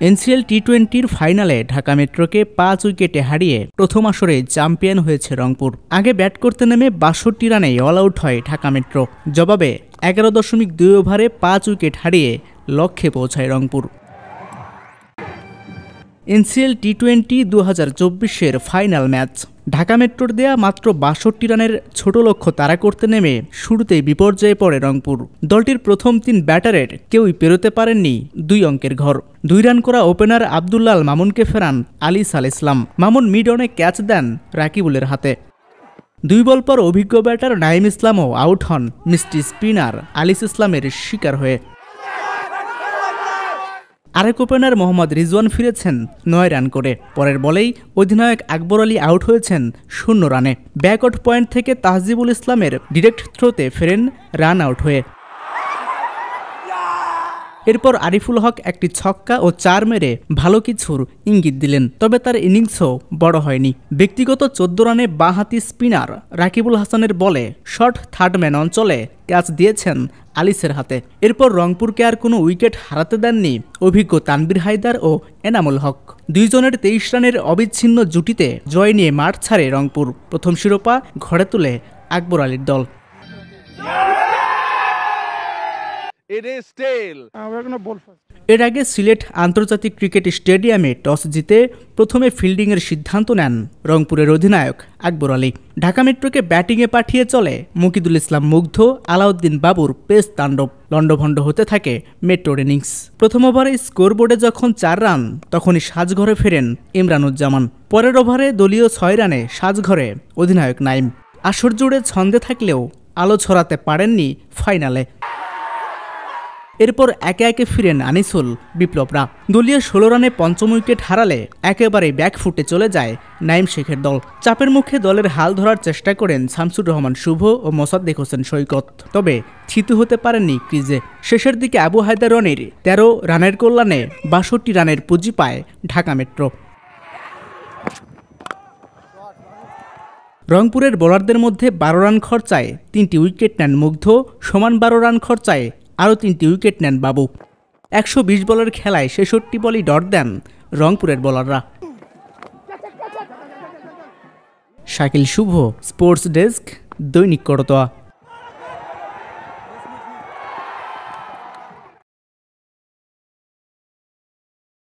NCL টি-20 ফাইনালে ঢাকা মেট্রোকে 5 উইকেটে হারিয়ে প্রথম আসরে চ্যাম্পিয়ন হয়েছে রংপুর। আগে ব্যাট করতে নেমে 62 রানেই অল আউট হয় ঢাকা মেট্রো। জবাবে 11.2 ওভারে 5 উইকেট হারিয়ে লক্ষ্যে পৌঁছায় রংপুর। এনসিএল টি-20 2024-এর ফাইনাল ম্যাচ। ঢাকা মেট্রোর দেয়া মাত্র 62 রানের ছোট লক্ষ্য তাড়া করতে নেমে শুরুতেই বিপর্যয়ে পড়ে রংপুর। দলটির প্রথম 3 ব্যাটারের কেউই পেরোতে পারেননি 2 অঙ্কের ঘর। 2 রান করা ওপেনার আব্দুল্লাল মামুনকে ফেরান আলিস আল ইসলাম। মামুন মিড অনে ক্যাচ দেন রাকিবুলের হাতে। 2 বল পর অভিজ্ঞ ব্যাটার নাঈম ইসলামও আউট হন মিষ্টি স্পিনার আলিস ইসলামের শিকার হয়ে। আরেক ওপেনার মোহাম্মদ রিজওয়ান ফিরেছেন 9 রান করে। পরের বলেই অধিনায়ক আকবর আলী আউট হয়েছেন 0 রানে। ব্যাকআউট পয়েন্ট থেকে তাহজিবুল ইসলামের ডিরেক্ট থ্রোতে ফেরেন রান আউট হয়ে। এরপর আরিফুল হক একটি ছক্কা ও 4 মেরে ভালো কিছুর ইঙ্গিত দিলেন, তবে তার ইনিংসও বড় হয়নি। ব্যক্তিগত 14 রানে বাঁহাতি স্পিনার রাকিবুল হাসানের বলে শর্ট থার্ডম্যান অঞ্চলে ক্যাচ দিয়েছেন আলিসের হাতে। এরপর রংপুরকে আর কোনো উইকেট হারাতে দেননি অভিজ্ঞ তানভীর হায়দার ও এনামুল হক। 2 জনের 23 রানের অবিচ্ছিন্ন জুটিতে জয় নিয়ে মাঠ ছাড়ে রংপুর। প্রথম শিরোপা ঘরে তুলে আকবর আলীর দল। এর আগে সিলেট আন্তর্জাতিক ক্রিকেট স্টেডিয়ামে টস জিতে প্রথমে ফিল্ডিংয়ের সিদ্ধান্ত নেন রংপুরের অধিনায়ক আকবর আলী। ঢাকা মেট্রোকে ব্যাটিংয়ে পাঠিয়ে চলে মুকিদুল ইসলাম মুগ্ধ, আলাউদ্দিন বাবুর পেস তাণ্ডব। লন্ডভন্ড হতে থাকে মেট্রোর ইনিংস। প্রথম ওভারে স্কোরবোর্ডে যখন 4 রান, তখনই সাজঘরে ফেরেন ইমরানুজ্জামান। পরের ওভারে দলীয় 6 রানে সাজঘরে অধিনায়ক নাঈম। আসর জুড়ে ছন্দে থাকলেও আলো ছড়াতে পারেননি ফাইনালে। এরপর একে একে ফিরেন আনিসুল, বিপ্লবরা। দলীয় 16 রানে পঞ্চম উইকেট হারালে একেবারে ব্যাকফুটে চলে যায় নাঈম শেখের দল। চাপের মুখে দলের হাল ধরার চেষ্টা করেন শামসুর রহমান শুভ ও মোসাদ্দেক হোসেন সৈকত, তবে থিতু হতে পারেননি ক্রিজে। শেষের দিকে আবু হায়দার রনির 13 রানের কল্যাণে 62 রানের পুঁজি পায় ঢাকা মেট্রো। রংপুরের বোলারদের মধ্যে 12 রান খরচায় 3টি উইকেট নেন মুগ্ধ, সমান 12 রান খরচায় আরও 3টি উইকেট নেন বাবু। 120 বলের খেলায় 66 বলই ডট দেন রংপুরের বোলাররা। শাকিল শুভ, স্পোর্টস ডেস্ক, দৈনিক করতোয়া।